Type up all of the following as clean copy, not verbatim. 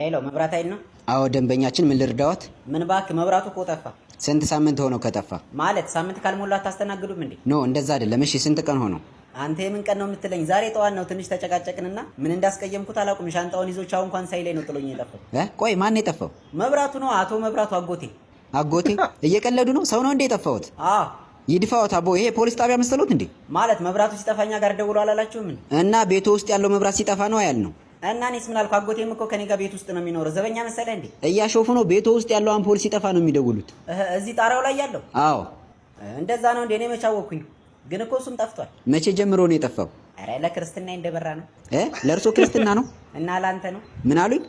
ሄሎ መብራት አይል ነው? አዎ ደንበኛችን ምን ልርዳዎት? ምን ባክ መብራቱ እኮ ጠፋ። ስንት ሳምንት ሆነው ከጠፋ? ማለት ሳምንት ካልሞላ አታስተናግዱም እንዴ? ኖ እንደዛ አይደለም። እሺ ስንት ቀን ሆነው? አንተ የምን ቀን ነው የምትለኝ? ዛሬ ጠዋት ነው። ትንሽ ተጨቃጨቅንና ምን እንዳስቀየምኩት አላውቅም። ሻንጣውን ይዞ ቻው እንኳን ሳይለኝ ነው ጥሎኝ የጠፋው። ቆይ ማን ነው የጠፋው? መብራቱ ነው። አቶ መብራቱ አጎቴ። አጎቴ? እየቀለዱ ነው? ሰው ነው እንዴ የጠፋውት? አዎ ይድፋውት አቦ። ይሄ ፖሊስ ጣቢያ መሰሎት እንዴ? ማለት መብራቱ ሲጠፋኛ ጋር ደውሎ አላላችሁም እንዴ? እና ቤቱ ውስጥ ያለው መብራት ሲጠፋ ነው ያልነው። እና እኔስ ምን አልኩ? አጎቴም እኮ ከኔ ጋር ቤት ውስጥ ነው የሚኖረው። ዘበኛ መሰለህ እንዴ? እያሾፉ ነው። ቤቱ ውስጥ ያለው አምፖል ሲጠፋ ነው የሚደውሉት። እዚህ ጣራው ላይ ያለው? አዎ እንደዛ ነው እንዴ? እኔ መች አወኩኝ? ግን እኮ እሱም ጠፍቷል። መቼ ጀምሮ ነው የጠፋው? አረ ለክርስትና እንደበራ ነው። ለእርሶ ክርስትና ነው? እና ላንተ ነው? ምን አሉኝ?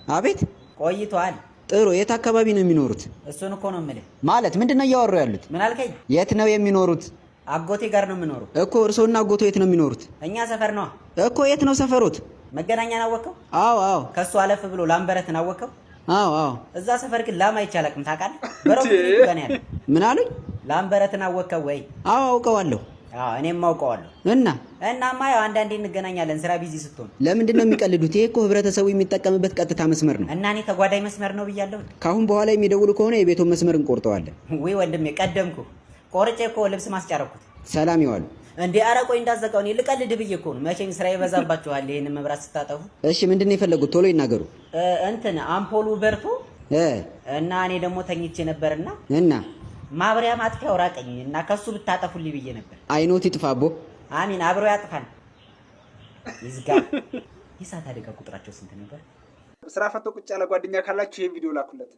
አቤት ቆይቷል። ጥሩ። የት አካባቢ ነው የሚኖሩት? እሱን እኮ ነው የምልህ። ማለት ምንድነው እያወሩ ያሉት? ምን አልከኝ? የት ነው የሚኖሩት? አጎቴ ጋር ነው የምኖረው እኮ። እርሶና አጎቶ የት ነው የሚኖሩት? እኛ ሰፈር ነው እኮ። የት ነው ሰፈሮት? መገናኛን አወቀው? አዎ አዎ። ከሱ አለፍ ብሎ ላምበረትን አወቀው? አዎ አዎ። እዛ ሰፈር ግን ላም አይቻልም ታውቃለህ? በረው ጋር ያለ። ምን አሉኝ? ላምበረትን አወቀው ወይ? አዎ አውቀዋለሁ። እኔም አውቀዋለሁ። እናማ ያው አንዳንዴ እንገናኛለን ስራ ቢዚ ስትሆን። ለምንድን ነው የሚቀልዱት? ይሄ እኮ ህብረተሰቡ የሚጠቀምበት ቀጥታ መስመር ነው። እና እኔ ተጓዳኝ መስመር ነው ብያለሁ። ካሁን በኋላ የሚደውሉ ከሆነ የቤቱን መስመር እንቆርጠዋለን። ወይ ወንድሜ ቀደምኩ። ቆርጬ እኮ ልብስ ማስጫረኩት። ሰላም ይዋሉ። እንዴ ኧረ ቆይ እንዳዘጋው። እኔ ልቀልድ ብዬ እኮ ነው። መቼም ስራ ይበዛባችኋል ይሄን መብራት ስታጠፉ። እሺ ምንድን ነው የፈለጉት? ቶሎ ይናገሩ። አምፖሉ በርቶ እና እኔ ደግሞ ተኝቼ ነበርና ማብሪያ ማጥፊያው ራቀኝ እና ከሱ ብታጠፉልኝ ብዬ ነበር። አይኖት ይጥፋቦ። አሚን አብሮ ያጥፋል። ይዝጋ። የእሳት አደጋ ቁጥራቸው ስንት ነበር? ስራ ፈቶ ቁጭ ያለ ጓደኛ ካላችሁ ይሄን ቪዲዮ ላኩለት።